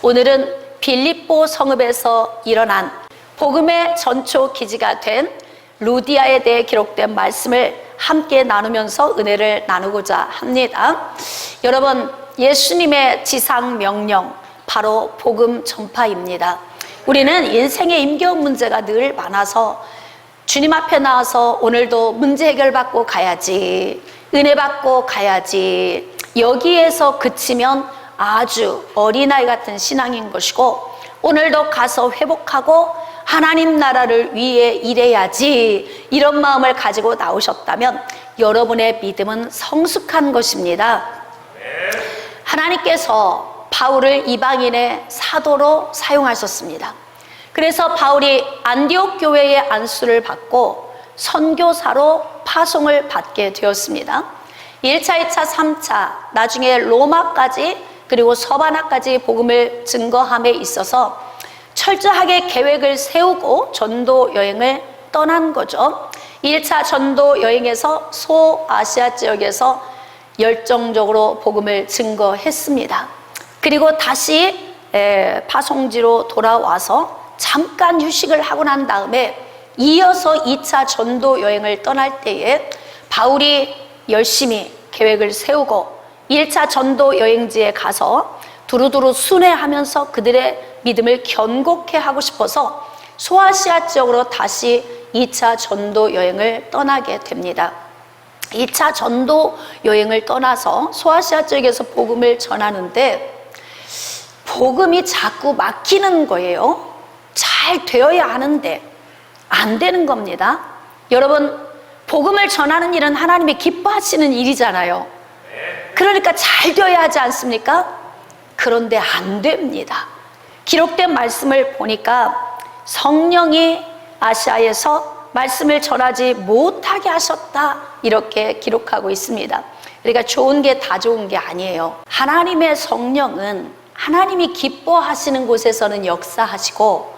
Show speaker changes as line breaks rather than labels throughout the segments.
오늘은 빌립보 성읍에서 일어난 복음의 전초 기지가 된 루디아에 대해 기록된 말씀을 함께 나누면서 은혜를 나누고자 합니다. 여러분, 예수님의 지상 명령 바로 복음 전파입니다. 우리는 인생의 힘겨운 문제가 늘 많아서 주님 앞에 나와서 오늘도 문제 해결받고 가야지, 은혜 받고 가야지, 여기에서 그치면 아주 어린아이 같은 신앙인 것이고, 오늘도 가서 회복하고 하나님 나라를 위해 일해야지, 이런 마음을 가지고 나오셨다면 여러분의 믿음은 성숙한 것입니다. 하나님께서 바울을 이방인의 사도로 사용하셨습니다. 그래서 바울이 안디옥 교회의 안수를 받고 선교사로 파송을 받게 되었습니다. 1차, 2차, 3차, 나중에 로마까지 그리고 서바나까지 복음을 증거함에 있어서 철저하게 계획을 세우고 전도 여행을 떠난 거죠. 1차 전도 여행에서 소아시아 지역에서 열정적으로 복음을 증거했습니다. 그리고 다시 파송지로 돌아와서 잠깐 휴식을 하고 난 다음에 이어서 2차 전도 여행을 떠날 때에 바울이 열심히 계획을 세우고 1차 전도 여행지에 가서 두루두루 순회하면서 그들의 믿음을 견고케 하고 싶어서 소아시아 지역으로 다시 2차 전도 여행을 떠나게 됩니다. 2차 전도 여행을 떠나서 소아시아 지역에서 복음을 전하는데 복음이 자꾸 막히는 거예요. 잘 되어야 하는데 안 되는 겁니다. 여러분, 복음을 전하는 일은 하나님이 기뻐하시는 일이잖아요. 그러니까 잘 되어야 하지 않습니까? 그런데 안 됩니다. 기록된 말씀을 보니까 성령이 아시아에서 말씀을 전하지 못하게 하셨다, 이렇게 기록하고 있습니다. 그러니까 좋은 게 다 좋은 게 아니에요. 하나님의 성령은 하나님이 기뻐하시는 곳에서는 역사하시고,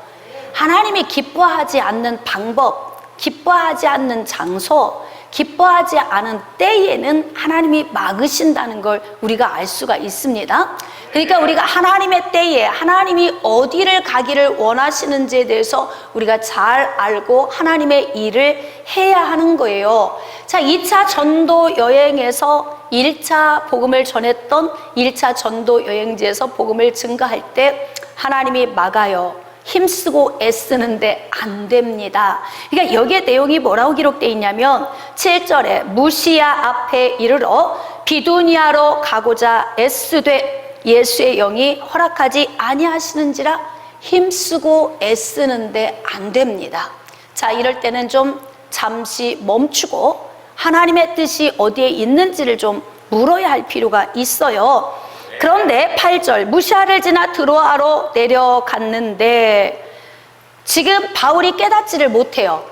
하나님이 기뻐하지 않는 방법, 기뻐하지 않는 장소, 기뻐하지 않은 때에는 하나님이 막으신다는 걸 우리가 알 수가 있습니다. 그러니까 우리가 하나님의 때에 하나님이 어디를 가기를 원하시는지에 대해서 우리가 잘 알고 하나님의 일을 해야 하는 거예요. 자, 2차 전도 여행에서 1차 복음을 전했던 1차 전도 여행지에서 복음을 증거할 때 하나님이 막아요. 힘쓰고 애쓰는데 안 됩니다. 그러니까 여기에 내용이 뭐라고 기록되어 있냐면 7절에 무시야 앞에 이르러 비두니아로 가고자 애쓰되 예수의 영이 허락하지 아니하시는지라 힘쓰고 애쓰는데 안 됩니다. 자, 이럴 때는 좀 잠시 멈추고 하나님의 뜻이 어디에 있는지를 좀 물어야 할 필요가 있어요. 그런데 8절 무시아를 지나 드로아로 내려갔는데 지금 바울이 깨닫지를 못해요.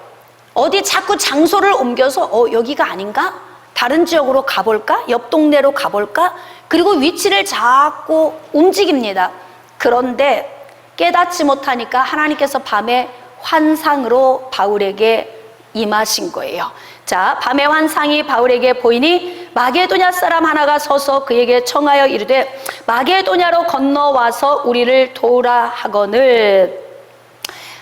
어디 자꾸 장소를 옮겨서 여기가 아닌가? 다른 지역으로 가볼까? 옆 동네로 가볼까? 그리고 위치를 자꾸 움직입니다. 그런데 깨닫지 못하니까 하나님께서 밤에 환상으로 바울에게 임하신 거예요. 자, 밤의 환상이 바울에게 보이니 마게도냐 사람 하나가 서서 그에게 청하여 이르되 마게도냐로 건너와서 우리를 도우라 하거늘.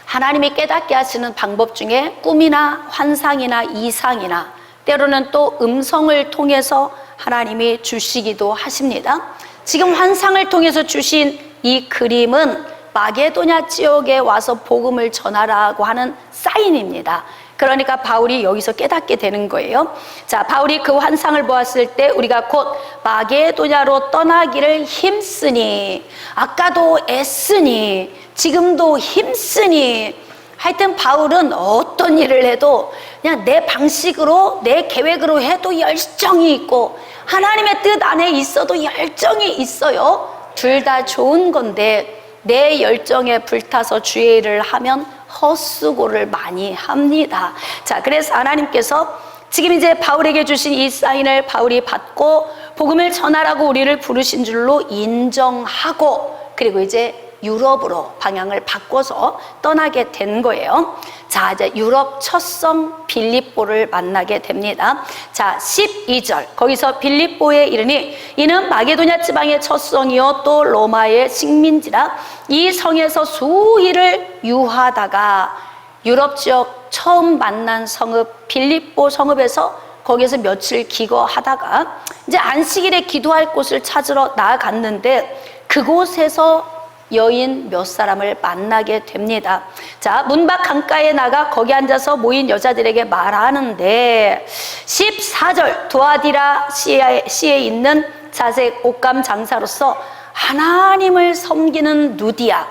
하나님이 깨닫게 하시는 방법 중에 꿈이나 환상이나 이상이나 때로는 또 음성을 통해서 하나님이 주시기도 하십니다. 지금 환상을 통해서 주신 이 그림은 마게도냐 지역에 와서 복음을 전하라고 하는 사인입니다. 그러니까 바울이 여기서 깨닫게 되는 거예요. 자, 바울이 그 환상을 보았을 때 우리가 곧 마게도냐로 떠나기를 힘쓰니, 아까도 애쓰니, 지금도 힘쓰니, 하여튼 바울은 어떤 일을 해도 그냥 내 방식으로 내 계획으로 해도 열정이 있고 하나님의 뜻 안에 있어도 열정이 있어요. 둘 다 좋은 건데 내 열정에 불타서 주의 일을 하면 헛수고를 많이 합니다. 자, 그래서 하나님께서 지금 이제 바울에게 주신 이 사인을 바울이 받고 복음을 전하라고 우리를 부르신 줄로 인정하고, 그리고 이제 유럽으로 방향을 바꿔서 떠나게 된 거예요. 자, 이제 유럽 첫 성 빌립보를 만나게 됩니다. 자, 12절. 거기서 빌립보에 이르니 이는 마게도냐 지방의 첫 성이요 또 로마의 식민지라 이 성에서 수일을 유하다가 유럽 지역 처음 만난 성읍 빌립보 성읍에서 거기에서 며칠 기거하다가 이제 안식일에 기도할 곳을 찾으러 나아갔는데 그곳에서 여인 몇 사람을 만나게 됩니다. 자, 문밖 강가에 나가 거기 앉아서 모인 여자들에게 말하는데 14절 두아디라 시에 있는 자색 옷감 장사로서 하나님을 섬기는 누디아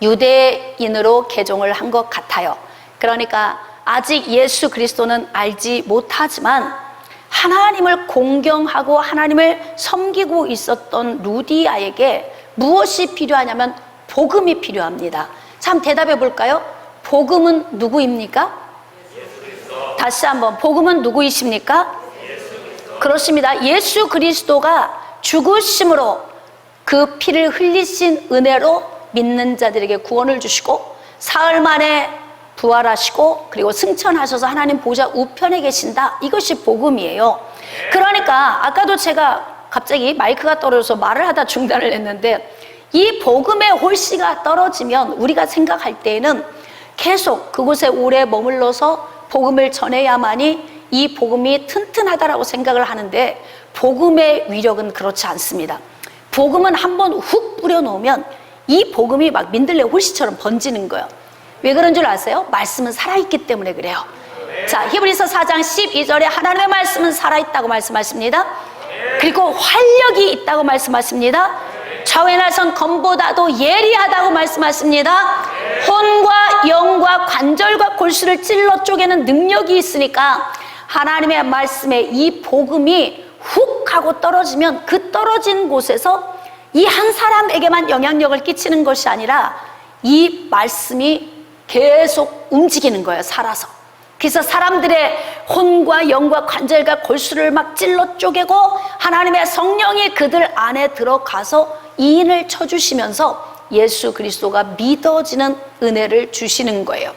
유대인으로 개종을 한 것 같아요. 그러니까 아직 예수 그리스도는 알지 못하지만 하나님을 공경하고 하나님을 섬기고 있었던 루디아에게 무엇이 필요하냐면 복음이 필요합니다. 참 대답해 볼까요? 복음은 누구입니까? 다시 한번, 복음은 누구이십니까? 그렇습니다. 예수 그리스도가 죽으심으로 그 피를 흘리신 은혜로 믿는 자들에게 구원을 주시고 사흘 만에 부활하시고 그리고 승천하셔서 하나님 보좌 우편에 계신다. 이것이 복음이에요. 그러니까 아까도 제가 갑자기 마이크가 떨어져서 말을 하다 중단을 했는데 이 복음의 홀씨가 떨어지면 우리가 생각할 때에는 계속 그곳에 오래 머물러서 복음을 전해야만이 이 복음이 튼튼하다라고 생각을 하는데 복음의 위력은 그렇지 않습니다. 복음은 한번 훅 뿌려놓으면 이 복음이 막 민들레 홀씨처럼 번지는 거예요. 왜 그런 줄 아세요? 말씀은 살아있기 때문에 그래요. 자, 히브리서 4장 12절에 하나님의 말씀은 살아있다고 말씀하십니다. 그리고 활력이 있다고 말씀하십니다. 좌우에 나선 검보다도 예리하다고 말씀하십니다. 혼과 영과 관절과 골수를 찔러 쪼개는 능력이 있으니까 하나님의 말씀에 이 복음이 훅 하고 떨어지면 그 떨어진 곳에서 이 한 사람에게만 영향력을 끼치는 것이 아니라 이 말씀이 계속 움직이는 거예요. 살아서. 그래서 사람들의 혼과 영과 관절과 골수를 막 찔러 쪼개고 하나님의 성령이 그들 안에 들어가서 이인을 쳐주시면서 예수 그리스도가 믿어지는 은혜를 주시는 거예요.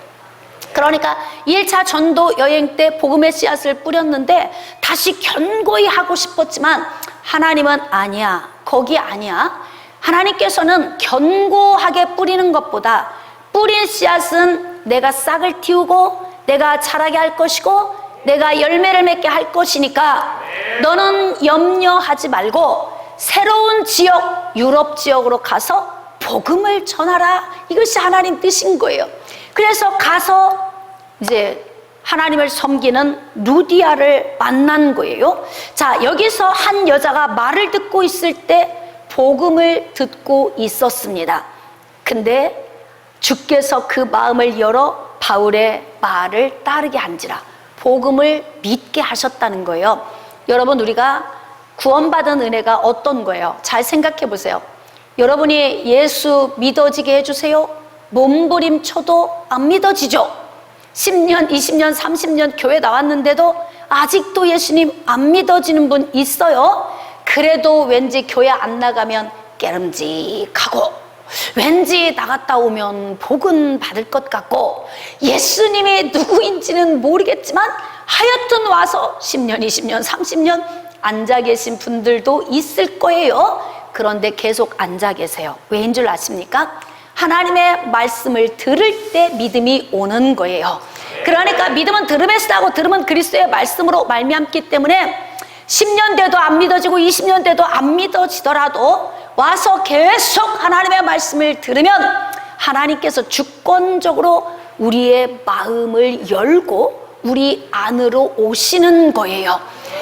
그러니까 1차 전도 여행 때 복음의 씨앗을 뿌렸는데 다시 견고히 하고 싶었지만 하나님은 아니야, 거기 아니야. 하나님께서는 견고하게 뿌리는 것보다 뿌린 씨앗은 내가 싹을 틔우고 내가 자라게 할 것이고 내가 열매를 맺게 할 것이니까 너는 염려하지 말고 새로운 지역, 유럽 지역으로 가서 복음을 전하라. 이것이 하나님 뜻인 거예요. 그래서 가서 이제 하나님을 섬기는 루디아를 만난 거예요. 자, 여기서 한 여자가 말을 듣고 있을 때 복음을 듣고 있었습니다. 근데 주께서 그 마음을 열어 바울의 말을 따르게 한지라 복음을 믿게 하셨다는 거예요. 여러분, 우리가 구원받은 은혜가 어떤 거예요? 잘 생각해 보세요. 여러분이 예수 믿어지게 해주세요. 몸부림쳐도 안 믿어지죠? 10년, 20년, 30년 교회 나왔는데도 아직도 예수님 안 믿어지는 분 있어요? 그래도 왠지 교회 안 나가면 깨름직하고 왠지 나갔다 오면 복은 받을 것 같고 예수님이 누구인지는 모르겠지만 하여튼 와서 10년, 20년, 30년 앉아 계신 분들도 있을 거예요. 그런데 계속 앉아 계세요. 왜인 줄 아십니까? 하나님의 말씀을 들을 때 믿음이 오는 거예요. 그러니까 믿음은 들음에서 나고 들음은 그리스도의 말씀으로 말미암기 때문에 10년 돼도 안 믿어지고 20년 돼도 안 믿어지더라도 와서 계속 하나님의 말씀을 들으면 하나님께서 주권적으로 우리의 마음을 열고 우리 안으로 오시는 거예요.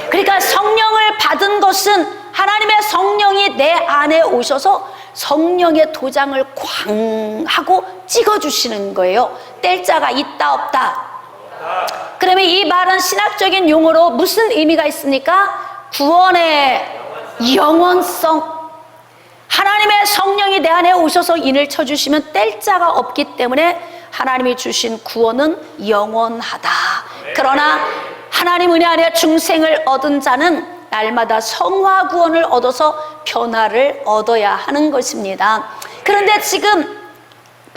그러니까 성령을 받은 것은 하나님의 성령이 내 안에 오셔서 성령의 도장을 쾅 하고 찍어주시는 거예요. 뗄 자가 있다 없다. 그러면 이 말은 신학적인 용어로 무슨 의미가 있습니까? 구원의 영원성. 하나님의 성령이 내 안에 오셔서 인을 쳐주시면 뗄 자가 없기 때문에 하나님이 주신 구원은 영원하다. 그러나 하나님 은혜 안에 중생을 얻은 자는 날마다 성화 구원을 얻어서 변화를 얻어야 하는 것입니다. 그런데 지금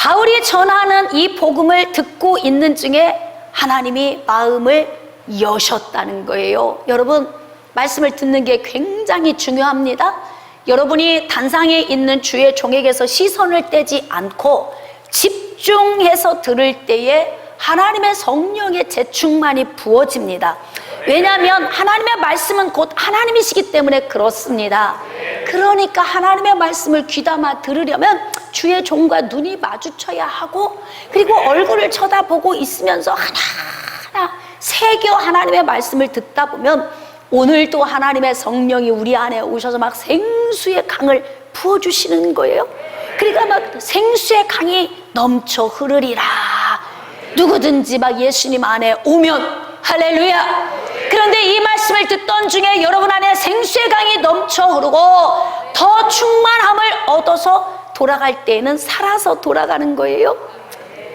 바울이 전하는 이 복음을 듣고 있는 중에 하나님이 마음을 여셨다는 거예요. 여러분, 말씀을 듣는 게 굉장히 중요합니다. 여러분이 단상에 있는 주의 종에게서 시선을 떼지 않고 집중해서 들을 때에 하나님의 성령의 재충만이 부어집니다. 왜냐하면 하나님의 말씀은 곧 하나님이시기 때문에 그렇습니다. 그러니까 하나님의 말씀을 귀담아 들으려면 주의 종과 눈이 마주쳐야 하고, 그리고 얼굴을 쳐다보고 있으면서 하나하나 새겨 하나님의 말씀을 듣다 보면 오늘도 하나님의 성령이 우리 안에 오셔서 막 생수의 강을 부어주시는 거예요. 그러니까 막 생수의 강이 넘쳐 흐르리라. 누구든지 막 예수님 안에 오면, 할렐루야. 그런데 이 말씀을 듣던 중에 여러분 안에 생수의 강이 넘쳐 흐르고 더 충만함을 얻어서 돌아갈 때에는 살아서 돌아가는 거예요.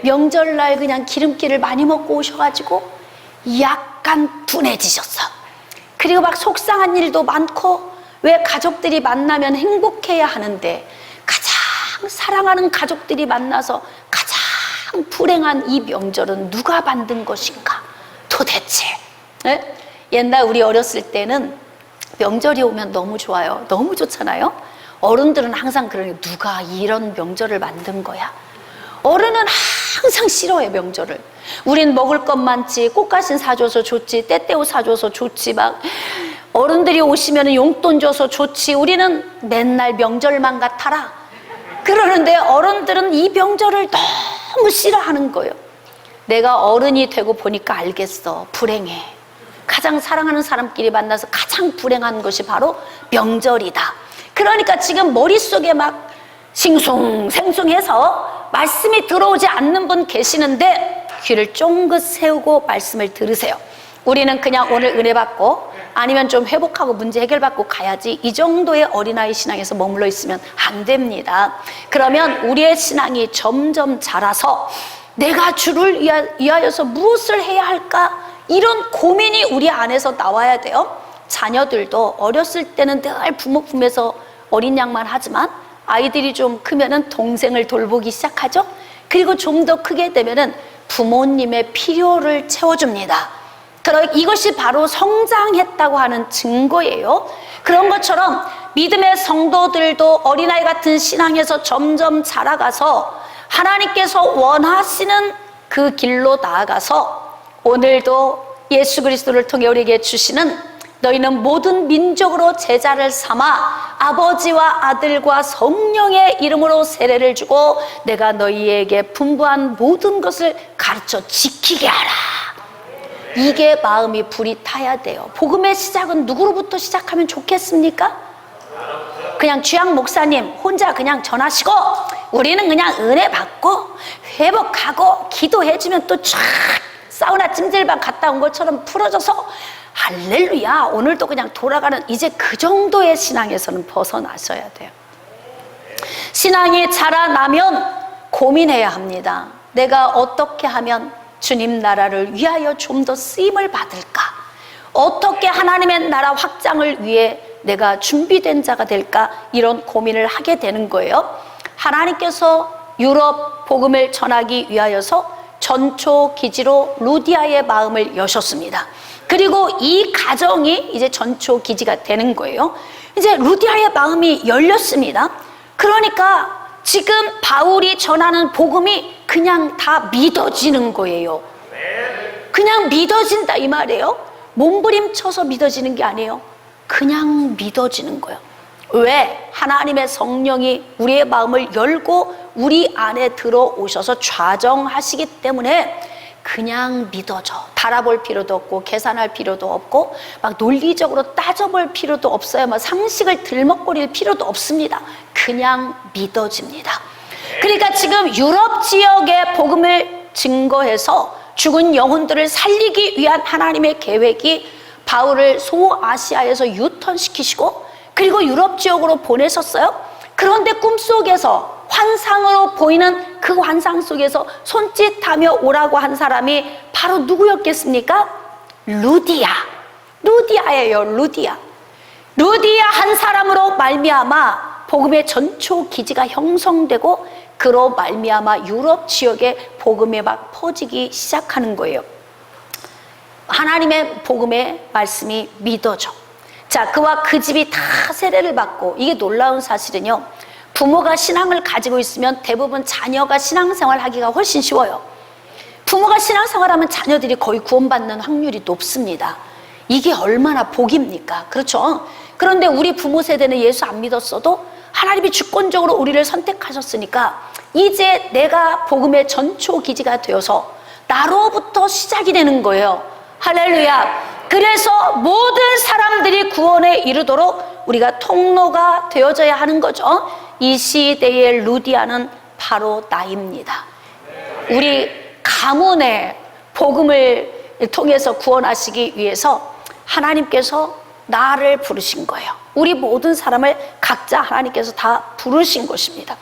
명절날 그냥 기름기를 많이 먹고 오셔가지고 약간 둔해지셨어. 그리고 막 속상한 일도 많고, 왜 가족들이 만나면 행복해야 하는데 가장 사랑하는 가족들이 만나서 가장 불행한 이 명절은 누가 만든 것인가 도대체. 네? 옛날 우리 어렸을 때는 명절이 오면 너무 좋아요. 너무 좋잖아요. 어른들은 항상 그러니 누가 이런 명절을 만든 거야. 어른은 항상 싫어해, 명절을. 우린 먹을 것 많지, 꽃가신 사줘서 좋지, 떼떼옷 사줘서 좋지, 막 어른들이 오시면 용돈 줘서 좋지. 우리는 맨날 명절만 같아라 그러는데 어른들은 이 명절을 너무 싫어하는 거예요. 내가 어른이 되고 보니까 알겠어. 불행해. 가장 사랑하는 사람끼리 만나서 가장 불행한 것이 바로 명절이다. 그러니까 지금 머릿속에 막 싱숭생숭해서 말씀이 들어오지 않는 분 계시는데 귀를 쫑긋 세우고 말씀을 들으세요. 우리는 그냥 오늘 은혜 받고 아니면 좀 회복하고 문제 해결받고 가야지, 이 정도의 어린아이 신앙에서 머물러 있으면 안 됩니다. 그러면 우리의 신앙이 점점 자라서 내가 주를 위하여서 무엇을 해야 할까, 이런 고민이 우리 안에서 나와야 돼요. 자녀들도 어렸을 때는 늘 부모 품에서 어린 양만 하지만 아이들이 좀 크면은 동생을 돌보기 시작하죠. 그리고 좀 더 크게 되면은 부모님의 필요를 채워줍니다. 이것이 바로 성장했다고 하는 증거예요. 그런 것처럼 믿음의 성도들도 어린아이 같은 신앙에서 점점 자라가서 하나님께서 원하시는 그 길로 나아가서 오늘도 예수 그리스도를 통해 우리에게 주시는 너희는 모든 민족으로 제자를 삼아 아버지와 아들과 성령의 이름으로 세례를 주고 내가 너희에게 분부한 모든 것을 가르쳐 지키게 하라. 이게 마음이 불이 타야 돼요. 복음의 시작은 누구로부터 시작하면 좋겠습니까? 그냥 주양 목사님 혼자 그냥 전하시고 우리는 그냥 은혜 받고 회복하고 기도해주면 또 쫙 사우나 찜질방 갔다 온 것처럼 풀어져서 할렐루야 오늘도 그냥 돌아가는, 이제 그 정도의 신앙에서는 벗어나셔야 돼요. 신앙이 자라나면 고민해야 합니다. 내가 어떻게 하면 주님 나라를 위하여 좀 더 쓰임을 받을까? 어떻게 하나님의 나라 확장을 위해 내가 준비된 자가 될까? 이런 고민을 하게 되는 거예요. 하나님께서 유럽 복음을 전하기 위하여서 전초 기지로 루디아의 마음을 여셨습니다. 그리고 이 가정이 이제 전초 기지가 되는 거예요. 이제 루디아의 마음이 열렸습니다. 그러니까 지금 바울이 전하는 복음이 그냥 다 믿어지는 거예요. 그냥 믿어진다 이 말이에요. 몸부림쳐서 믿어지는 게 아니에요. 그냥 믿어지는 거예요. 왜? 하나님의 성령이 우리의 마음을 열고 우리 안에 들어오셔서 좌정하시기 때문에 그냥 믿어져. 바라볼 필요도 없고 계산할 필요도 없고 막 논리적으로 따져볼 필요도 없어요. 막 상식을 들먹거릴 필요도 없습니다. 그냥 믿어집니다. 그러니까 지금 유럽 지역의 복음을 증거해서 죽은 영혼들을 살리기 위한 하나님의 계획이 바울을 소아시아에서 유턴시키시고 그리고 유럽 지역으로 보내셨어요. 그런데 꿈속에서 환상으로 보이는 그 환상 속에서 손짓하며 오라고 한 사람이 바로 누구였겠습니까? 루디아예요. 루디아 한 사람으로 말미암아 복음의 전초 기지가 형성되고 그로 말미암아 유럽 지역에 복음이 막 퍼지기 시작하는 거예요. 하나님의 복음의 말씀이 믿어져. 자, 그와 그 집이 다 세례를 받고, 이게 놀라운 사실은요, 부모가 신앙을 가지고 있으면 대부분 자녀가 신앙생활 하기가 훨씬 쉬워요. 부모가 신앙생활하면 자녀들이 거의 구원받는 확률이 높습니다. 이게 얼마나 복입니까? 그렇죠? 그런데 우리 부모 세대는 예수 안 믿었어도 하나님이 주권적으로 우리를 선택하셨으니까 이제 내가 복음의 전초기지가 되어서 나로부터 시작이 되는 거예요. 할렐루야. 그래서 모든 사람들이 구원에 이르도록 우리가 통로가 되어져야 하는 거죠. 이 시대의 루디아는 바로 나입니다. 우리 가문의 복음을 통해서 구원하시기 위해서 하나님께서 나를 부르신 거예요. 우리 모든 사람을 각자 하나님께서 다 부르신 것입니다.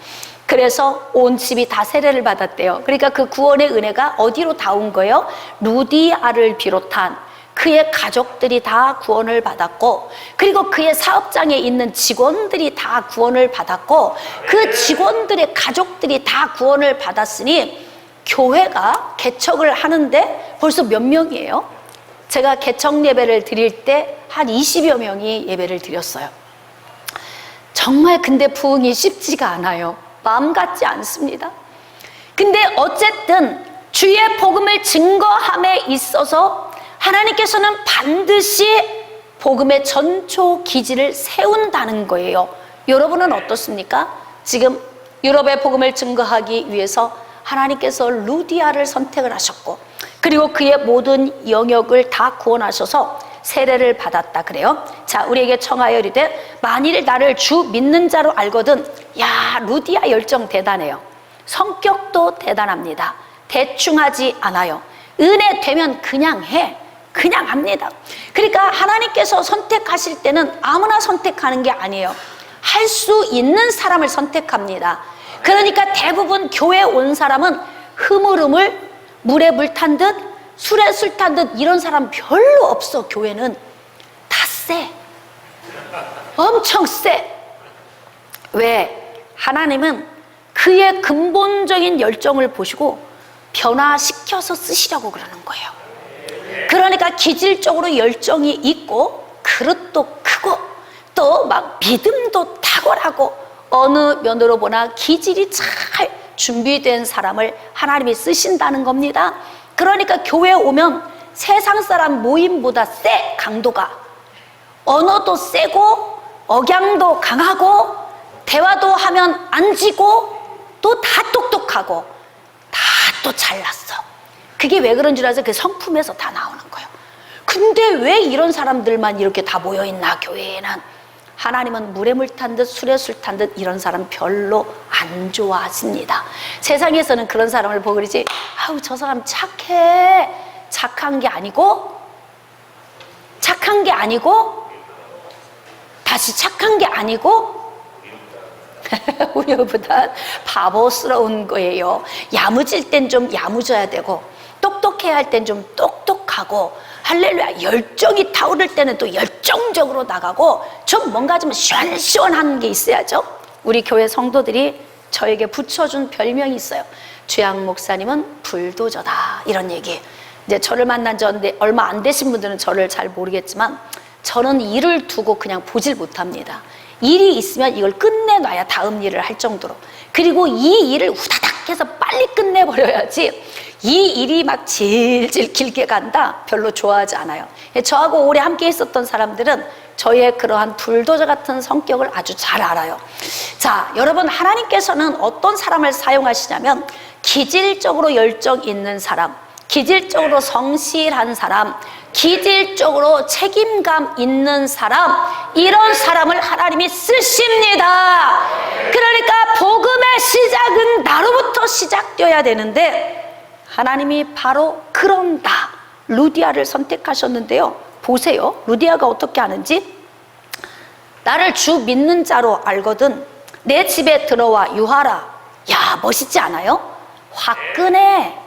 그래서 온 집이 다 세례를 받았대요. 그러니까 그 구원의 은혜가 어디로 다 온 거예요? 루디아를 비롯한 그의 가족들이 다 구원을 받았고, 그리고 그의 사업장에 있는 직원들이 다 구원을 받았고, 그 직원들의 가족들이 다 구원을 받았으니 교회가 개척을 하는데 벌써 몇 명이에요? 제가 개척 예배를 드릴 때 한 20여 명이 예배를 드렸어요. 정말 근데 부흥이 쉽지가 않아요. 마음 같지 않습니다. 근데 어쨌든 주의 복음을 증거함에 있어서 하나님께서는 반드시 복음의 전초 기지를 세운다는 거예요. 여러분은 어떻습니까? 지금 유럽의 복음을 증거하기 위해서 하나님께서 루디아를 선택을 하셨고, 그리고 그의 모든 영역을 다 구원하셔서 세례를 받았다 그래요. 자, 우리에게 청하여 이르되 만일 나를 주 믿는 자로 알거든. 야, 루디아 열정 대단해요. 성격도 대단합니다. 대충 하지 않아요. 은혜 되면 그냥 해. 그냥 합니다. 그러니까 하나님께서 선택하실 때는 아무나 선택하는 게 아니에요. 할 수 있는 사람을 선택합니다. 그러니까 대부분 교회에 온 사람은 흐물흐물 물에 물 탄 듯 술에 술 탄 듯 이런 사람 별로 없어. 교회는 다 쎄. 엄청 쎄. 왜? 하나님은 그의 근본적인 열정을 보시고 변화시켜서 쓰시려고 그러는 거예요. 그러니까 기질적으로 열정이 있고 그릇도 크고 또 막 믿음도 탁월하고 어느 면으로 보나 기질이 잘 준비된 사람을 하나님이 쓰신다는 겁니다. 그러니까 교회에 오면 세상 사람 모임보다 세. 강도가 언어도 세고 억양도 강하고 대화도 하면 안 지고 또 다 똑똑하고 다 또 잘났어. 그게 왜 그런 줄 아세요? 그 성품에서 다 나오는 거예요. 근데 왜 이런 사람들만 이렇게 다 모여있나 교회에는? 하나님은 물에 물 탄 듯 술에 술 탄 듯 이런 사람 별로 안 좋아하십니다. 세상에서는 그런 사람을 보고 그러지, 아우 저 사람 착해. 착한 게 아니고 다시 착한 게 아니고 우리보다 바보스러운 거예요. 야무질 땐 좀 야무져야 되고 똑똑해야 할 땐 좀 똑똑하고, 할렐루야, 열정이 타오를 때는 또 열정적으로 나가고 좀 뭔가 좀 시원시원한 게 있어야죠. 우리 교회 성도들이 저에게 붙여준 별명이 있어요. 주양 목사님은 불도저다, 이런 얘기. 이제 저를 만난 지 얼마 안 되신 분들은 저를 잘 모르겠지만 저는 일을 두고 그냥 보질 못합니다. 일이 있으면 이걸 끝내놔야 다음 일을 할 정도로, 그리고 이 일을 후다닥 해서 빨리 끝내버려야지 이 일이 막 질질 길게 간다 별로 좋아하지 않아요. 저하고 오래 함께 있었던 사람들은 저의 그러한 불도저 같은 성격을 아주 잘 알아요. 자, 여러분, 하나님께서는 어떤 사람을 사용하시냐면 기질적으로 열정 있는 사람, 기질적으로 성실한 사람, 기질적으로 책임감 있는 사람, 이런 사람을 하나님이 쓰십니다. 그러니까 복음의 시작은 나로부터 시작되어야 되는데 하나님이 바로 그런 나 루디아를 선택하셨는데요. 보세요, 루디아가 어떻게 하는지. 나를 주 믿는 자로 알거든 내 집에 들어와 유하라. 야, 멋있지 않아요? 화끈해.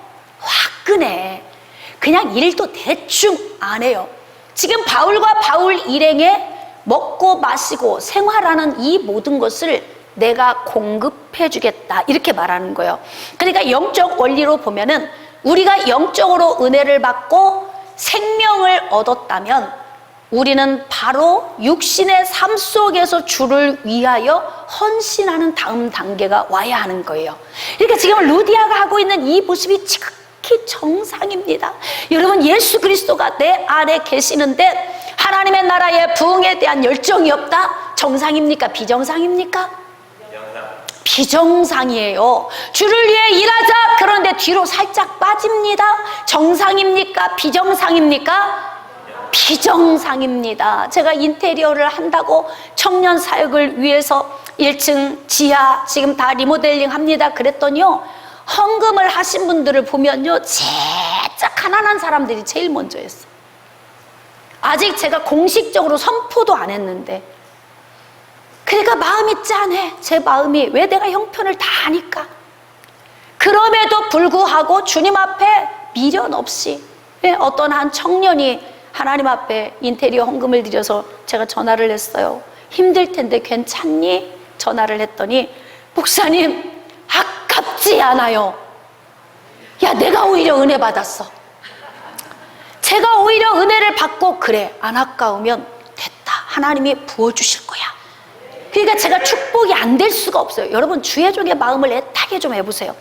그냥 일도 대충 안 해요. 지금 바울과 바울 일행에 먹고 마시고 생활하는 이 모든 것을 내가 공급해 주겠다, 이렇게 말하는 거예요. 그러니까 영적 원리로 보면은 우리가 영적으로 은혜를 받고 생명을 얻었다면 우리는 바로 육신의 삶 속에서 주를 위하여 헌신하는 다음 단계가 와야 하는 거예요. 그러니까 지금 루디아가 하고 있는 이 모습이 지극히 정상입니다. 여러분, 예수 그리스도가 내 안에 계시는데 하나님의 나라의 부흥에 대한 열정이 없다? 정상입니까? 비정상입니까? 비정상이에요. 주를 위해 일하자, 그런데 뒤로 살짝 빠집니다. 정상입니까? 비정상입니까? 비정상입니다. 제가 인테리어를 한다고 청년 사역을 위해서 1층 지하 지금 다 리모델링 합니다 그랬더니요, 헌금을 하신 분들을 보면요, 진짜 가난한 사람들이 제일 먼저 했어요. 아직 제가 공식적으로 선포도 안 했는데, 그러니까 마음이 짠해. 제 마음이. 왜? 내가 형편을 다 아니까. 그럼에도 불구하고 주님 앞에 미련 없이, 어떤 한 청년이 하나님 앞에 인테리어 헌금을 드려서 제가 전화를 했어요. 힘들 텐데 괜찮니? 전화를 했더니, 목사님, 아깝지 않아요. 야, 내가 오히려 은혜 받았어. 제가 오히려 은혜를 받고, 그래, 안 아까우면 됐다, 하나님이 부어주실 거야. 그러니까 제가 축복이 안 될 수가 없어요. 여러분, 주의 종의 마음을 애타게 좀 해보세요.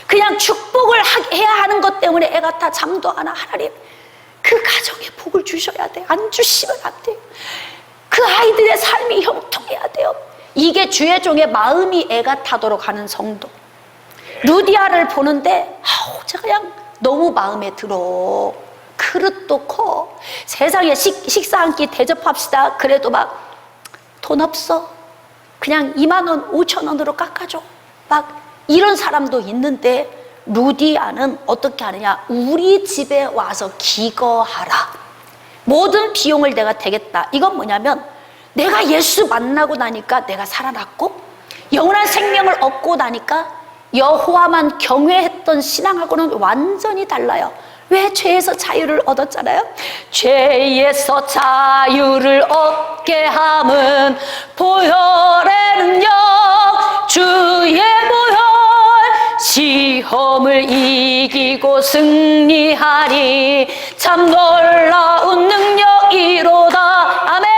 그냥 축복을 해야 하는 것 때문에 애가 다 잠도 안 와. 하나님, 그 가정에 복을 주셔야 돼. 안 주시면 안 돼요. 그 아이들의 삶이 형통해야 돼요. 이게 주의 종의 마음이 애가 타도록 하는 성도. 루디아를 보는데 제가 그냥 너무 마음에 들어. 그릇도 커. 세상에 식사 한 끼 대접합시다. 그래도 막 돈 없어. 그냥 2만 원, 5천 원으로 깎아줘. 막 이런 사람도 있는데, 루디아는 어떻게 하느냐? 우리 집에 와서 기거하라. 모든 비용을 내가 대겠다. 이건 뭐냐면, 내가 예수 만나고 나니까 내가 살아났고 영원한 생명을 얻고 나니까 여호와만 경외했던 신앙하고는 완전히 달라요. 왜? 죄에서 자유를 얻었잖아요. 죄에서 자유를 얻게 함은 보혈의 능력, 주의 보혈, 시험을 이기고 승리하리. 참 놀라운 능력이로다. 아멘.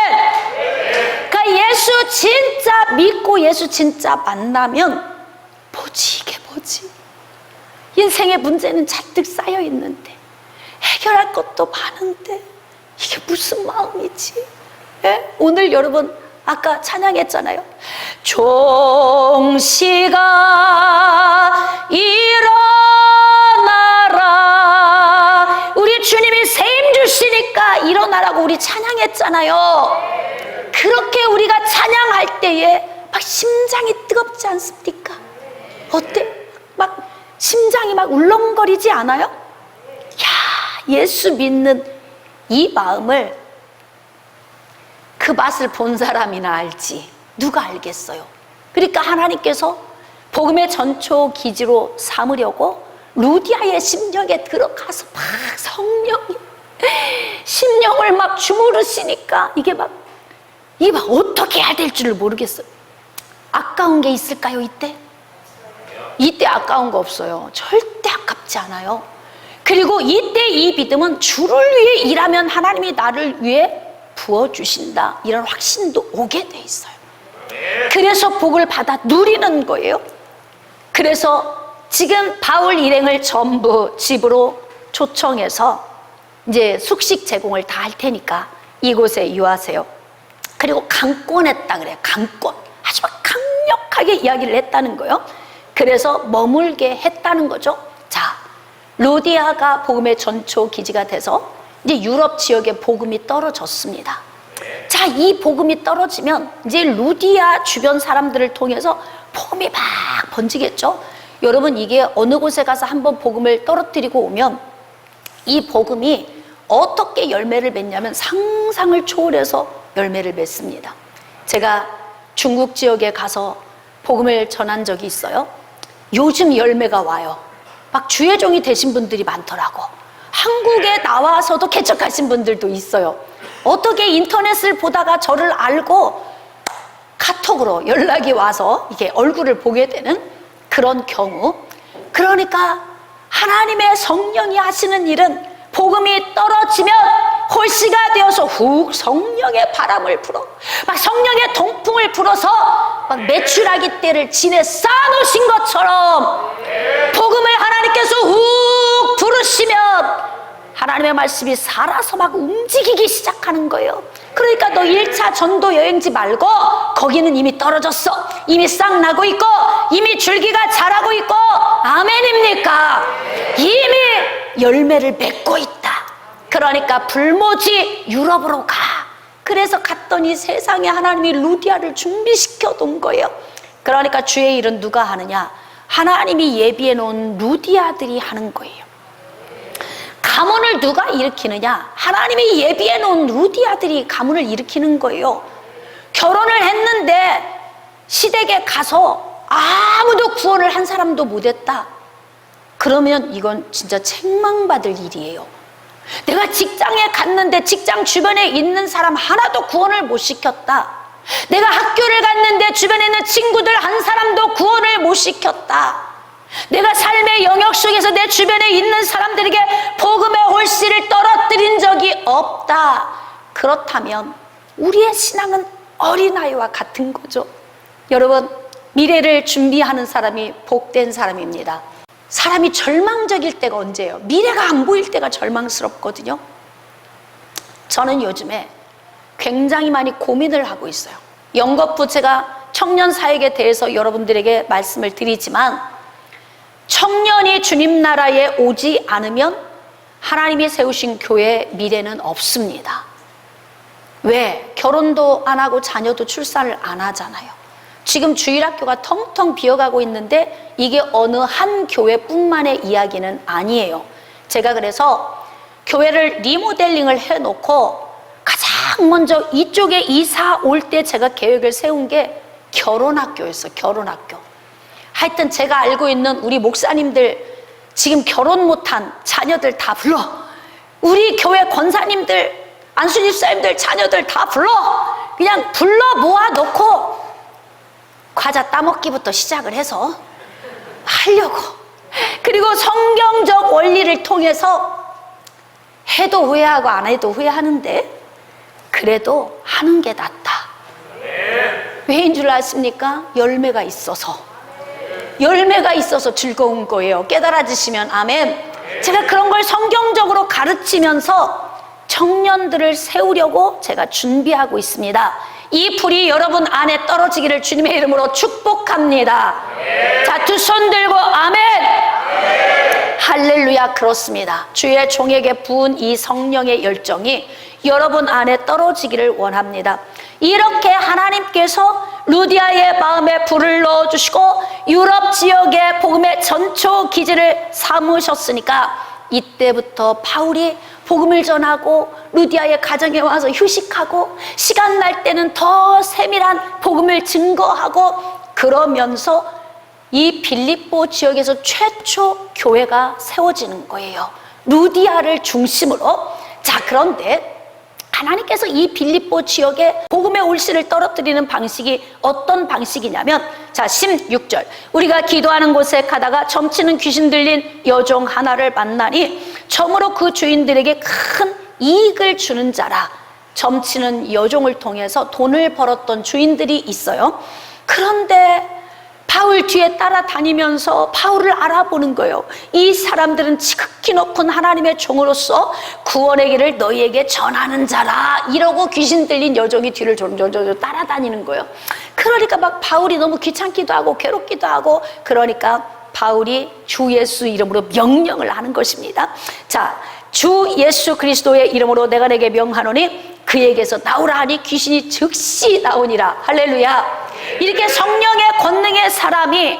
그러니까 예수 진짜 믿고 예수 진짜 만나면 뭐지, 이게 뭐지? 인생의 문제는 잔뜩 쌓여 있는데, 해결할 것도 많은데 이게 무슨 마음이지? 예? 오늘 여러분 아까 찬양했잖아요. 종시가 일어나라. 우리 주님이 세임 주시니까 일어나라고 우리 찬양했잖아요. 그렇게 우리가 찬양할 때에 막 심장이 뜨겁지 않습니까? 어때? 막 심장이 막 울렁거리지 않아요? 야, 예수 믿는 이 마음을, 그 맛을 본 사람이나 알지 누가 알겠어요? 그러니까 하나님께서 복음의 전초 기지로 삼으려고 루디아의 심령에 들어가서 막 성령이 심령을 막 주무르시니까 이게 막 어떻게 해야 될 줄을 모르겠어요. 아까운 게 있을까요? 이때 아까운 거 없어요. 절대 아깝지 않아요. 그리고 이때 이 믿음은 주를 위해 일하면 하나님이 나를 위해 부어주신다, 이런 확신도 오게 돼 있어요. 그래서 복을 받아 누리는 거예요. 그래서 지금 바울 일행을 전부 집으로 초청해서 이제 숙식 제공을 다 할 테니까 이곳에 유하세요. 그리고 강권했다 그래요. 강권. 아주 강력하게 이야기를 했다는 거예요. 그래서 머물게 했다는 거죠. 자, 루디아가 복음의 전초 기지가 돼서 이제 유럽 지역에 복음이 떨어졌습니다. 자, 이 복음이 떨어지면 이제 루디아 주변 사람들을 통해서 복음이 막 번지겠죠. 여러분, 이게 어느 곳에 가서 한번 복음을 떨어뜨리고 오면 이 복음이 어떻게 열매를 맺냐면 상상을 초월해서 열매를 맺습니다. 제가 중국 지역에 가서 복음을 전한 적이 있어요. 요즘 열매가 와요. 막 주의 종이 되신 분들이 많더라고. 한국에 나와서도 개척하신 분들도 있어요. 어떻게 인터넷을 보다가 저를 알고 카톡으로 연락이 와서 이게 얼굴을 보게 되는 그런 경우. 그러니까 하나님의 성령이 하시는 일은 복음이 떨어지면 홀씨가 되어서 훅 성령의 바람을 불어, 막 성령의 동풍을 불어서 막 메추라기 떼를 진에 쌓아놓으신 것처럼 복음을 하나님께서 훅 부르시면 하나님의 말씀이 살아서 막 움직이기 시작하는 거예요. 그러니까 너 1차 전도 여행지 말고 거기는 이미 떨어졌어. 이미 싹 나고 있고 이미 줄기가 자라고 있고, 아멘입니까? 이미 열매를 맺고 있다. 그러니까 불모지 유럽으로 가. 그래서 갔더니 세상에 하나님이 루디아를 준비시켜 놓은 거예요. 그러니까 주의 일은 누가 하느냐? 하나님이 예비해 놓은 루디아들이 하는 거예요. 가문을 누가 일으키느냐? 하나님이 예비해 놓은 루디아들이 가문을 일으키는 거예요. 결혼을 했는데 시댁에 가서 아무도 구원을 한 사람도 못했다. 그러면 이건 진짜 책망받을 일이에요. 내가 직장에 갔는데 직장 주변에 있는 사람 하나도 구원을 못 시켰다. 내가 학교를 갔는데 주변에 있는 친구들 한 사람도 구원을 못 시켰다. 내가 삶의 영역 속에서 내 주변에 있는 사람들에게 복음의 홀씨를 떨어뜨린 적이 없다. 그렇다면 우리의 신앙은 어린아이와 같은 거죠. 여러분, 미래를 준비하는 사람이 복된 사람입니다. 사람이 절망적일 때가 언제예요? 미래가 안 보일 때가 절망스럽거든요. 저는 요즘에 굉장히 많이 고민을 하고 있어요. 영겁부 제가 청년 사역에 대해서 여러분들에게 말씀을 드리지만, 청년이 주님 나라에 오지 않으면 하나님이 세우신 교회의 미래는 없습니다. 왜? 결혼도 안 하고 자녀도 출산을 안 하잖아요. 지금 주일학교가 텅텅 비어가고 있는데 이게 어느 한 교회뿐만의 이야기는 아니에요. 제가 그래서 교회를 리모델링을 해놓고 가장 먼저 이쪽에 이사 올 때 제가 계획을 세운 게 결혼학교였어요. 결혼학교. 하여튼 제가 알고 있는 우리 목사님들, 지금 결혼 못한 자녀들 다 불러. 우리 교회 권사님들, 안수 집사님들 자녀들 다 불러. 그냥 불러 모아놓고 과자 따먹기부터 시작을 해서 하려고. 그리고 성경적 원리를 통해서 해도 후회하고 안 해도 후회하는데 그래도 하는 게 낫다. 왜인 줄 아십니까? 열매가 있어서. 열매가 있어서 즐거운 거예요. 깨달아지시면 아멘. 제가 그런 걸 성경적으로 가르치면서 청년들을 세우려고 제가 준비하고 있습니다. 이 불이 여러분 안에 떨어지기를 주님의 이름으로 축복합니다. 자, 두 손 들고 아멘. 할렐루야. 그렇습니다. 주의 종에게 부은 이 성령의 열정이 여러분 안에 떨어지기를 원합니다. 이렇게 하나님께서 루디아의 마음에 불을 넣어주시고 유럽 지역의 복음의 전초 기지를 삼으셨으니까 이때부터 바울이 복음을 전하고 루디아의 가정에 와서 휴식하고 시간 날 때는 더 세밀한 복음을 증거하고 그러면서 이 빌립보 지역에서 최초 교회가 세워지는 거예요. 루디아를 중심으로. 자, 그런데 하나님께서 이 빌립보 지역에 복음의 홀씨를 떨어뜨리는 방식이 어떤 방식이냐면, 자, 16절. 우리가 기도하는 곳에 가다가 점치는 귀신 들린 여종 하나를 만나니 점으로 그 주인들에게 큰 이익을 주는 자라. 점치는 여종을 통해서 돈을 벌었던 주인들이 있어요. 그런데 바울 뒤에 따라다니면서 바울을 알아보는 거예요. 이 사람들은 지극히 높은 하나님의 종으로서 구원의 길을 너희에게 전하는 자라. 이러고 귀신 들린 여종이 뒤를 졸졸졸 따라다니는 거예요. 그러니까 막 바울이 너무 귀찮기도 하고 괴롭기도 하고, 그러니까 바울이 주 예수 이름으로 명령을 하는 것입니다. 자, 주 예수 그리스도의 이름으로 내가 내게 명하노니 그에게서 나오라 하니 귀신이 즉시 나오니라. 할렐루야. 이렇게 성령의 권능의 사람이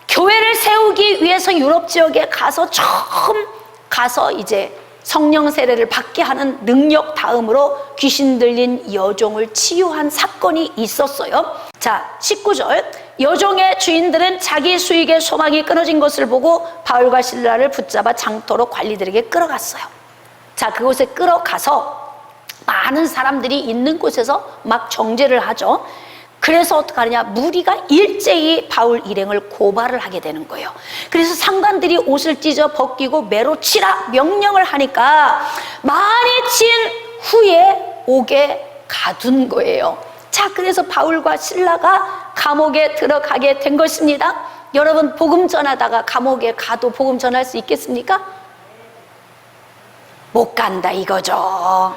교회를 세우기 위해서 유럽 지역에 가서 처음 가서 이제 성령 세례를 받게 하는 능력 다음으로 귀신 들린 여종을 치유한 사건이 있었어요. 자, 19절. 여종의 주인들은 자기 수익의 소망이 끊어진 것을 보고 바울과 실라를 붙잡아 장터로 관리들에게 끌어갔어요. 자, 그곳에 끌어가서 많은 사람들이 있는 곳에서 막 정죄를 하죠. 그래서 어떡하느냐, 무리가 일제히 바울 일행을 고발을 하게 되는 거예요. 그래서 상관들이 옷을 찢어 벗기고 매로 치라 명령을 하니까 많이 친 후에 옥에 가둔 거예요. 자, 그래서 바울과 실라가 감옥에 들어가게 된 것입니다. 여러분, 복음 전하다가 감옥에 가도 복음 전할 수 있겠습니까? 못 간다 이거죠.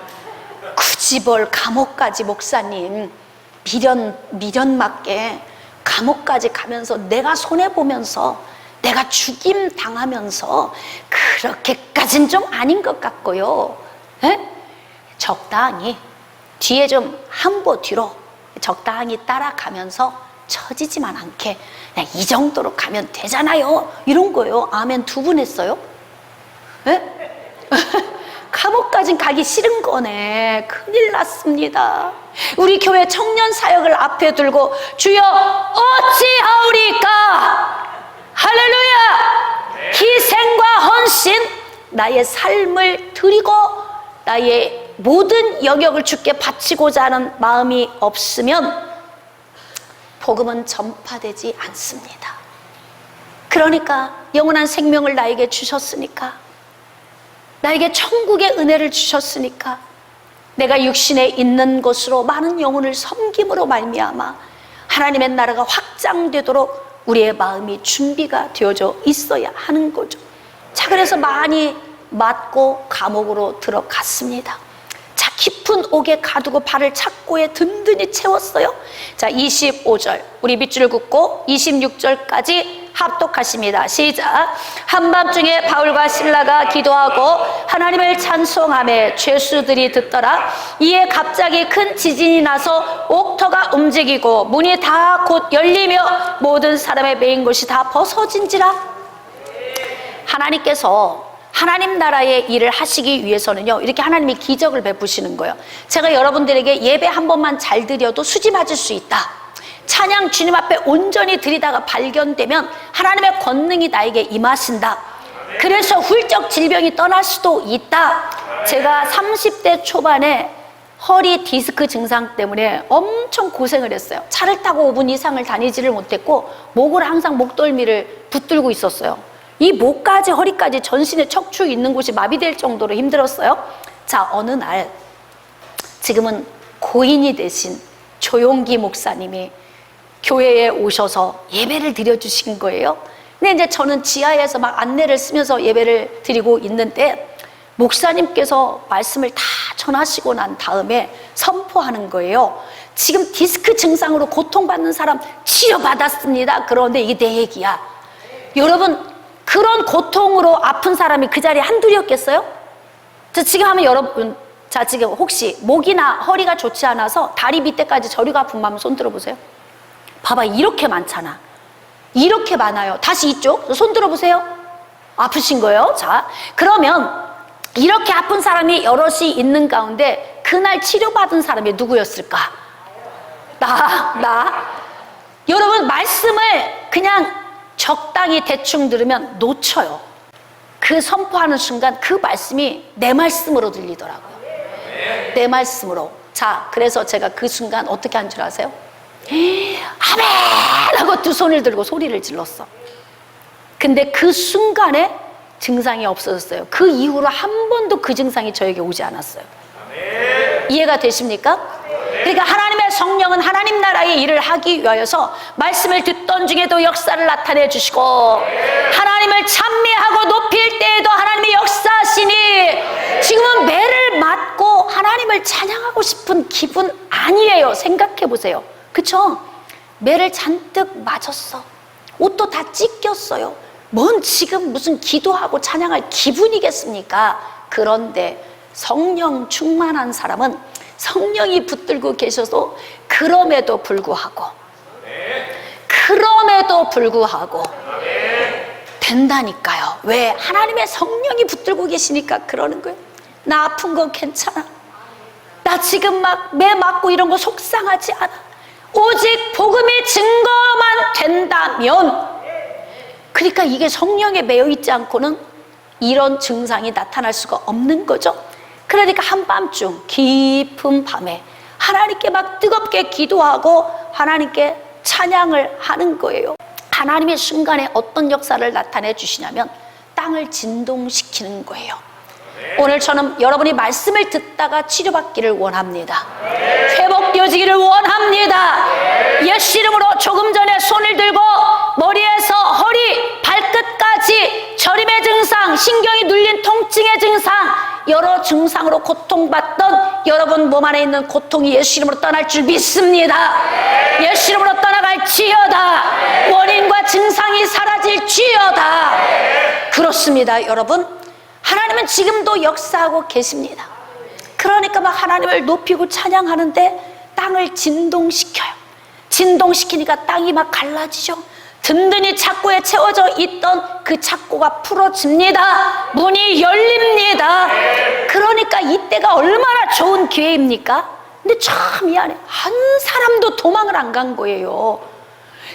굳이 뭘 감옥까지, 목사님, 미련 맞게 감옥까지 가면서 내가 손해보면서 내가 죽임 당하면서 그렇게까진 좀 아닌 것 같고요. 에? 적당히 뒤에 좀 한 보 뒤로 적당히 따라가면서 처지지만 않게 그냥 이 정도로 가면 되잖아요, 이런 거예요. 아멘 두 분 했어요? 에? 감옥까진 가기 싫은 거네. 큰일 났습니다. 우리 교회 청년 사역을 앞에 두고 주여 어찌하오리까, 할렐루야, 희생과 헌신, 나의 삶을 드리고 나의 모든 영역을 주께 바치고자 하는 마음이 없으면 복음은 전파되지 않습니다. 그러니까 영원한 생명을 나에게 주셨으니까, 나에게 천국의 은혜를 주셨으니까 내가 육신에 있는 것으로 많은 영혼을 섬김으로 말미암아 하나님의 나라가 확장되도록 우리의 마음이 준비가 되어져 있어야 하는 거죠. 자, 그래서 많이 맞고 감옥으로 들어갔습니다. 자, 깊은 옥에 가두고 발을 착고에 든든히 채웠어요. 자, 25절 우리 밑줄을 긋고 26절까지 합독하십니다. 시작. 한밤중에 바울과 실라가 기도하고 하나님을 찬송하며 죄수들이 듣더라. 이에 갑자기 큰 지진이 나서 옥터가 움직이고 문이 다 곧 열리며 모든 사람의 매인 것이 다 벗어진지라. 하나님께서 하나님 나라의 일을 하시기 위해서는요, 이렇게 하나님이 기적을 베푸시는 거예요. 제가 여러분들에게 예배 한 번만 잘 드려도 수지 맞을 수 있다, 찬양 주님 앞에 온전히 드리다가 발견되면 하나님의 권능이 나에게 임하신다, 그래서 훌쩍 질병이 떠날 수도 있다. 제가 30대 초반에 허리 디스크 증상 때문에 엄청 고생을 했어요. 차를 타고 5분 이상을 다니지를 못했고 목을 항상 목덜미를 붙들고 있었어요. 이 목까지 허리까지 전신에 척추 있는 곳이 마비될 정도로 힘들었어요. 자, 어느 날 지금은 고인이 되신 조용기 목사님이 교회에 오셔서 예배를 드려주신 거예요. 근데 이제 저는 지하에서 막 안내를 쓰면서 예배를 드리고 있는데 목사님께서 말씀을 다 전하시고 난 다음에 선포하는 거예요. 지금 디스크 증상으로 고통받는 사람 치료받았습니다. 그런데 이게 내 얘기야. 여러분, 그런 고통으로 아픈 사람이 그 자리에 한둘이었겠어요? 저 지금 하면 여러분, 자, 지금 혹시 목이나 허리가 좋지 않아서 다리 밑에까지 저리가 아픈 마음 손 들어보세요. 봐봐, 이렇게 많잖아. 이렇게 많아요. 다시 이쪽 손 들어보세요. 아프신 거예요. 자, 그러면 이렇게 아픈 사람이 여럿이 있는 가운데 그날 치료받은 사람이 누구였을까? 나. 여러분, 말씀을 그냥 적당히 대충 들으면 놓쳐요. 그 선포하는 순간 그 말씀이 내 말씀으로 들리더라고요. 내 말씀으로. 자, 그래서 제가 그 순간 어떻게 한 줄 아세요? 아멘! 하고 두 손을 들고 소리를 질렀어. 근데 그 순간에 증상이 없어졌어요. 그 이후로 한 번도 그 증상이 저에게 오지 않았어요. 이해가 되십니까? 그러니까 하나님의 성령은 하나님 나라의 일을 하기 위하여서 말씀을 듣던 중에도 역사를 나타내 주시고, 하나님을 찬미하고 높일 때에도 하나님의 역사하시니, 지금은 매를 맞고 하나님을 찬양하고 싶은 기분 아니에요. 생각해 보세요. 그쵸? 매를 잔뜩 맞았어. 옷도 다 찢겼어요. 뭔 지금 무슨 기도하고 찬양할 기분이겠습니까? 그런데 성령 충만한 사람은 성령이 붙들고 계셔서 그럼에도 불구하고 된다니까요. 왜? 하나님의 성령이 붙들고 계시니까 그러는 거예요. 나 아픈 거 괜찮아. 나 지금 막 매 맞고 이런 거 속상하지 않아. 오직 복음이 증거만 된다면, 그러니까 이게 성령에 매여 있지 않고는 이런 증상이 나타날 수가 없는 거죠. 그러니까 한밤중 깊은 밤에 하나님께 막 뜨겁게 기도하고 하나님께 찬양을 하는 거예요. 하나님의 순간에 어떤 역사를 나타내 주시냐면 땅을 진동시키는 거예요. 오늘 저는 여러분이 말씀을 듣다가 치료받기를 원합니다. 회복되어지기를 원합니다. 예수 이름으로 조금 전에 손을 들고 머리에서 허리, 발끝까지 저림의 증상, 신경이 눌린 통증의 증상, 여러 증상으로 고통받던 여러분 몸 안에 있는 고통이 예수 이름으로 떠날 줄 믿습니다. 예수 이름으로 떠나갈지어다. 원인과 증상이 사라질지어다. 그렇습니다. 여러분, 하나님은 지금도 역사하고 계십니다. 그러니까 막 하나님을 높이고 찬양하는데 땅을 진동시켜요. 진동시키니까 땅이 막 갈라지죠. 든든히 착고에 채워져 있던 그 착고가 풀어집니다. 문이 열립니다. 그러니까 이때가 얼마나 좋은 기회입니까? 근데 참 미안해, 한 사람도 도망을 안 간 거예요.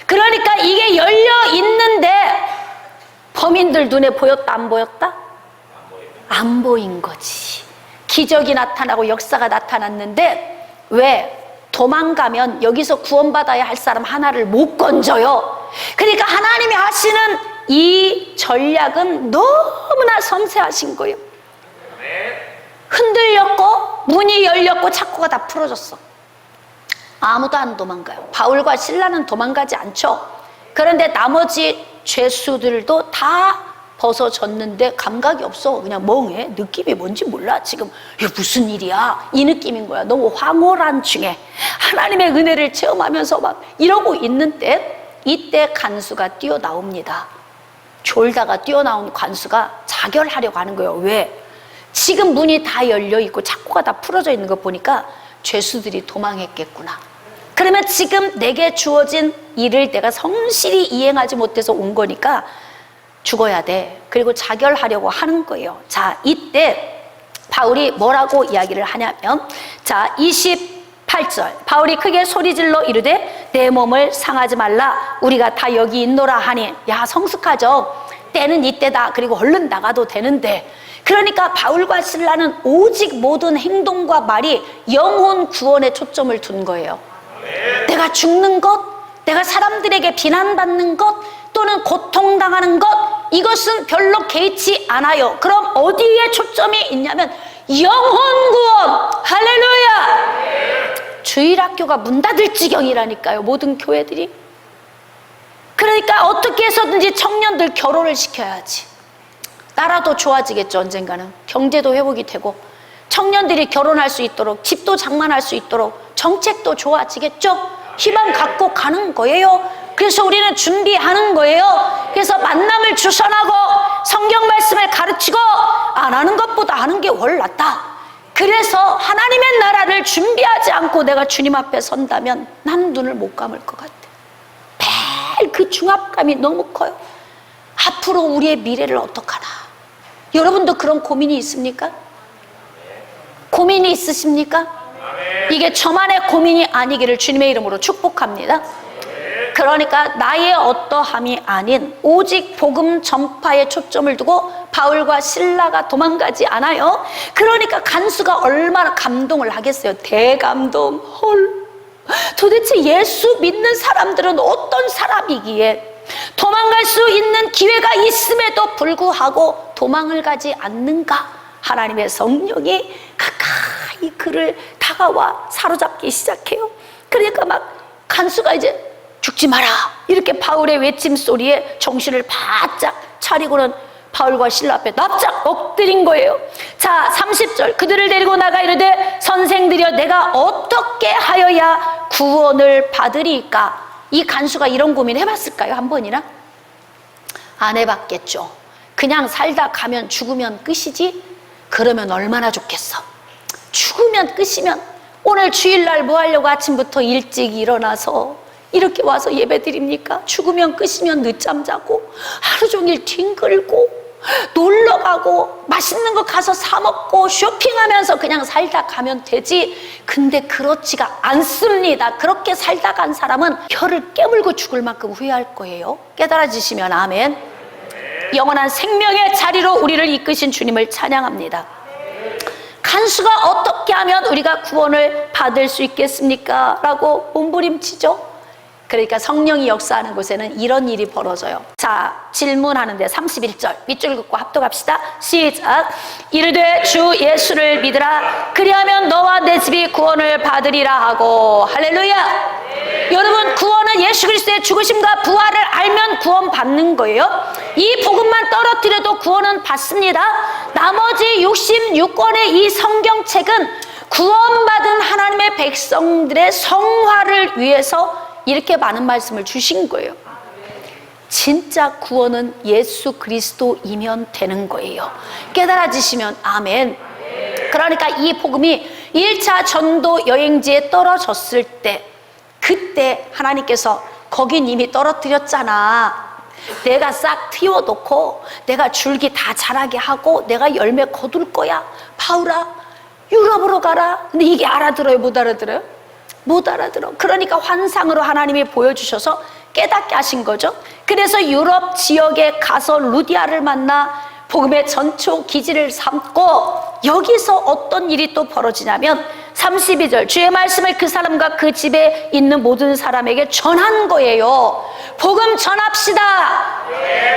그러니까 이게 열려 있는데 범인들 눈에 보였다 안 보였다? 안 보인 거지. 기적이 나타나고 역사가 나타났는데 왜? 도망가면 여기서 구원받아야 할 사람 하나를 못 건져요. 그러니까 하나님이 하시는 이 전략은 너무나 섬세하신 거예요. 흔들렸고 문이 열렸고 착고가 다 풀어졌어. 아무도 안 도망가요. 바울과 실라는 도망가지 않죠. 그런데 나머지 죄수들도 다 벗어졌는데 감각이 없어. 그냥 멍해. 느낌이 뭔지 몰라. 지금 이게 무슨 일이야? 이 느낌인 거야. 너무 황홀한 중에 하나님의 은혜를 체험하면서 막 이러고 있는데 이때 간수가 뛰어나옵니다. 졸다가 뛰어나온 간수가 자결하려고 하는 거예요. 왜? 지금 문이 다 열려있고 착고가 다 풀어져 있는 거 보니까 죄수들이 도망했겠구나. 그러면 지금 내게 주어진 일을 내가 성실히 이행하지 못해서 온 거니까 죽어야 돼. 그리고 자결하려고 하는 거예요. 자, 이때 바울이 뭐라고 이야기를 하냐면, 자, 28절 바울이 크게 소리질러 이르되 내 몸을 상하지 말라. 우리가 다 여기 있노라 하니. 야, 성숙하죠. 때는 이때다. 그리고 얼른 나가도 되는데. 그러니까 바울과 실라는 오직 모든 행동과 말이 영혼 구원에 초점을 둔 거예요. 내가 죽는 것, 내가 사람들에게 비난받는 것, 또는 고통당하는 것, 이것은 별로 개의치 않아요. 그럼 어디에 초점이 있냐면 영혼 구원. 할렐루야. 주일학교가 문 닫을 지경이라니까요, 모든 교회들이. 그러니까 어떻게 해서든지 청년들 결혼을 시켜야지. 나라도 좋아지겠죠. 언젠가는 경제도 회복이 되고 청년들이 결혼할 수 있도록, 집도 장만할 수 있도록 정책도 좋아지겠죠. 희망 갖고 가는 거예요. 그래서 우리는 준비하는 거예요. 그래서 만남을 주선하고 성경 말씀을 가르치고 안 하는 것보다 하는 게 훨 낫다. 그래서 하나님의 나라를 준비하지 않고 내가 주님 앞에 선다면 나는 눈을 못 감을 것 같아. 매일 그 중압감이 너무 커요. 앞으로 우리의 미래를 어떡하나. 여러분도 그런 고민이 있습니까? 고민이 있으십니까? 이게 저만의 고민이 아니기를 주님의 이름으로 축복합니다. 그러니까 나의 어떠함이 아닌 오직 복음 전파에 초점을 두고 바울과 실라가 도망가지 않아요. 그러니까 간수가 얼마나 감동을 하겠어요. 대감동. 헐, 도대체 예수 믿는 사람들은 어떤 사람이기에 도망갈 수 있는 기회가 있음에도 불구하고 도망을 가지 않는가. 하나님의 성령이 가까이 그를 다가와 사로잡기 시작해요. 그러니까 막 간수가 이제 죽지 마라 이렇게 바울의 외침 소리에 정신을 바짝 차리고는 바울과 실라 앞에 납작 엎드린 거예요. 자, 30절 그들을 데리고 나가 이르되 선생들이여 내가 어떻게 하여야 구원을 받으리까. 이 간수가 이런 고민 해봤을까요? 한 번이나? 안 해봤겠죠. 그냥 살다 가면 죽으면 끝이지. 그러면 얼마나 좋겠어. 죽으면 끝이면 오늘 주일날 뭐 하려고 아침부터 일찍 일어나서 이렇게 와서 예배 드립니까? 죽으면 끝이면 늦잠 자고 하루 종일 뒹굴고 놀러 가고 맛있는 거 가서 사 먹고 쇼핑하면서 그냥 살다 가면 되지. 근데 그렇지가 않습니다. 그렇게 살다 간 사람은 혀를 깨물고 죽을 만큼 후회할 거예요. 깨달아지시면 아멘. 영원한 생명의 자리로 우리를 이끄신 주님을 찬양합니다. 간수가 어떻게 하면 우리가 구원을 받을 수 있겠습니까? 라고 몸부림치죠. 그러니까 성령이 역사하는 곳에는 이런 일이 벌어져요. 자, 질문하는데 31절 밑줄 긋고 합독합시다. 시작. 이르되 주 예수를 믿으라. 그리하면 너와 내 집이 구원을 받으리라 하고. 할렐루야. 여러분, 구원은 예수 그리스도의 죽으심과 부활을 알면 구원 받는 거예요. 이 복음만 떨어뜨려도 구원은 받습니다. 나머지 66권의 이 성경책은 구원받은 하나님의 백성들의 성화를 위해서 이렇게 많은 말씀을 주신 거예요. 진짜 구원은 예수 그리스도이면 되는 거예요. 깨달아지시면 아멘. 그러니까 이 복음이 1차 전도 여행지에 떨어졌을 때, 그때 하나님께서 거긴 이미 떨어뜨렸잖아. 내가 싹 틔워놓고 내가 줄기 다 자라게 하고 내가 열매 거둘 거야. 바울아, 유럽으로 가라. 근데 이게 알아들어요? 못 알아들어요? 못 알아들어. 그러니까 환상으로 하나님이 보여주셔서 깨닫게 하신 거죠. 그래서 유럽 지역에 가서 루디아를 만나 복음의 전초 기지를 삼고, 여기서 어떤 일이 또 벌어지냐면 32절 주의 말씀을 그 사람과 그 집에 있는 모든 사람에게 전한 거예요. 복음 전합시다.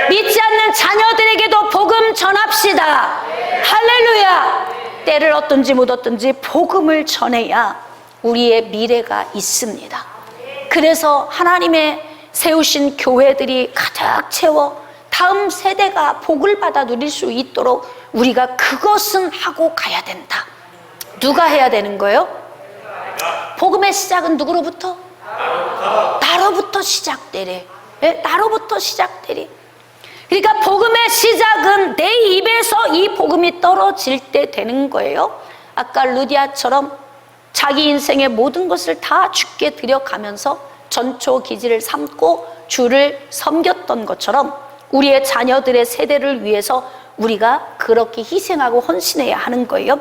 믿지 않는 자녀들에게도 복음 전합시다. 할렐루야. 때를 얻든지 못 얻든지 복음을 전해야 우리의 미래가 있습니다. 그래서 하나님의 세우신 교회들이 가득 채워 다음 세대가 복을 받아 누릴 수 있도록 우리가 그것은 하고 가야 된다. 누가 해야 되는 거예요? 복음의 시작은 누구로부터? 나로부터 시작되래. 네? 나로부터 시작되래. 그러니까 복음의 시작은 내 입에서 이 복음이 떨어질 때 되는 거예요. 아까 루디아처럼 자기 인생의 모든 것을 다 주께 드려가면서 전초 기지를 삼고 주를 섬겼던 것처럼 우리의 자녀들의 세대를 위해서 우리가 그렇게 희생하고 헌신해야 하는 거예요.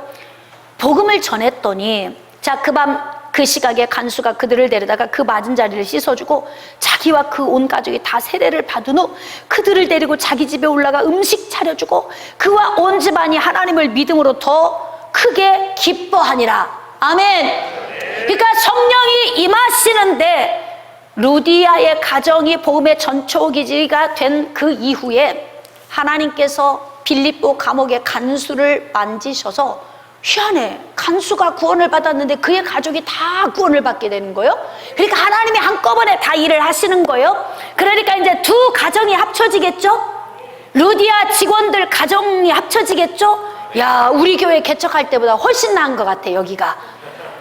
복음을 전했더니, 자, 그 밤 그 시각에 간수가 그들을 데려다가 그 맞은 자리를 씻어주고 자기와 그 온 가족이 다 세례를 받은 후 그들을 데리고 자기 집에 올라가 음식 차려주고 그와 온 집안이 하나님을 믿음으로 더 크게 기뻐하니라. 아멘. 그러니까 성령이 임하시는데 루디아의 가정이 복음의 전초기지가 된 그 이후에 하나님께서 빌립보 감옥의 간수를 만지셔서, 희한해, 간수가 구원을 받았는데 그의 가족이 다 구원을 받게 되는 거예요. 그러니까 하나님이 한꺼번에 다 일을 하시는 거예요. 그러니까 이제 두 가정이 합쳐지겠죠. 루디아 직원들 가정이 합쳐지겠죠. 야, 우리 교회 개척할 때보다 훨씬 나은 것 같아, 여기가.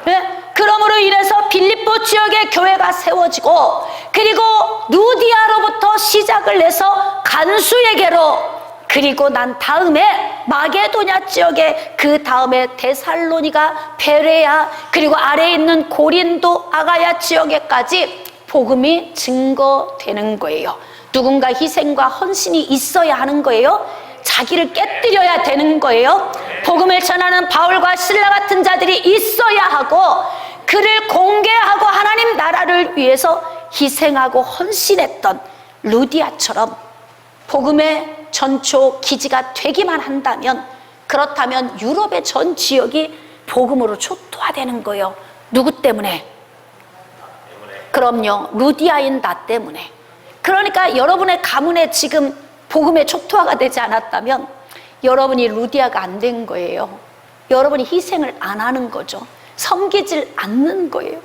네? 그러므로 인해서 빌립보 지역의 교회가 세워지고, 그리고 루디아로부터 시작을 해서 간수에게로, 그리고 난 다음에 마게도냐 지역에, 그 다음에 데살로니가, 베레아, 그리고 아래에 있는 고린도, 아가야 지역에까지 복음이 증거되는 거예요. 누군가 희생과 헌신이 있어야 하는 거예요. 자기를 깨뜨려야 되는 거예요. 복음을 전하는 바울과 실라 같은 자들이 있어야 하고, 그를 공개하고 하나님 나라를 위해서 희생하고 헌신했던 루디아처럼 복음의 전초 기지가 되기만 한다면, 그렇다면 유럽의 전 지역이 복음으로 초토화되는 거예요. 누구 때문에? 그럼요, 루디아인 나 때문에. 그러니까 여러분의 가문에 지금 복음의 초토화가 되지 않았다면 여러분이 루디아가 안 된 거예요. 여러분이 희생을 안 하는 거죠. 섬기질 않는 거예요.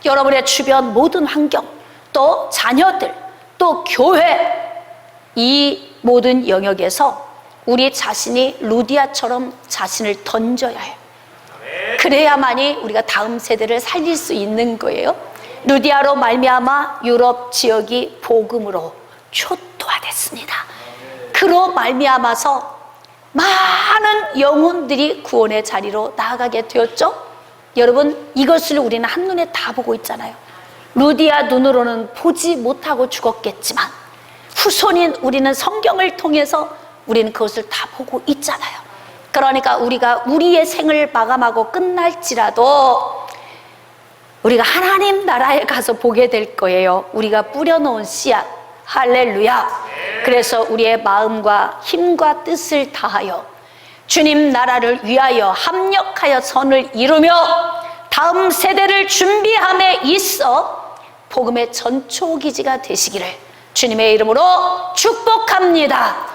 여러분의 주변 모든 환경, 또 자녀들, 또 교회, 이 모든 영역에서 우리 자신이 루디아처럼 자신을 던져야 해요. 그래야만이 우리가 다음 세대를 살릴 수 있는 거예요. 루디아로 말미암아 유럽 지역이 복음으로 초토화됐습니다. 그로 말미암아서 많은 영혼들이 구원의 자리로 나아가게 되었죠. 여러분, 이것을 우리는 한눈에 다 보고 있잖아요. 루디아 눈으로는 보지 못하고 죽었겠지만 후손인 우리는 성경을 통해서 우리는 그것을 다 보고 있잖아요. 그러니까 우리가 우리의 생을 마감하고 끝날지라도 우리가 하나님 나라에 가서 보게 될 거예요. 우리가 뿌려놓은 씨앗. 할렐루야. 그래서 우리의 마음과 힘과 뜻을 다하여 주님 나라를 위하여 합력하여 선을 이루며 다음 세대를 준비함에 있어 복음의 전초기지가 되시기를 주님의 이름으로 축복합니다.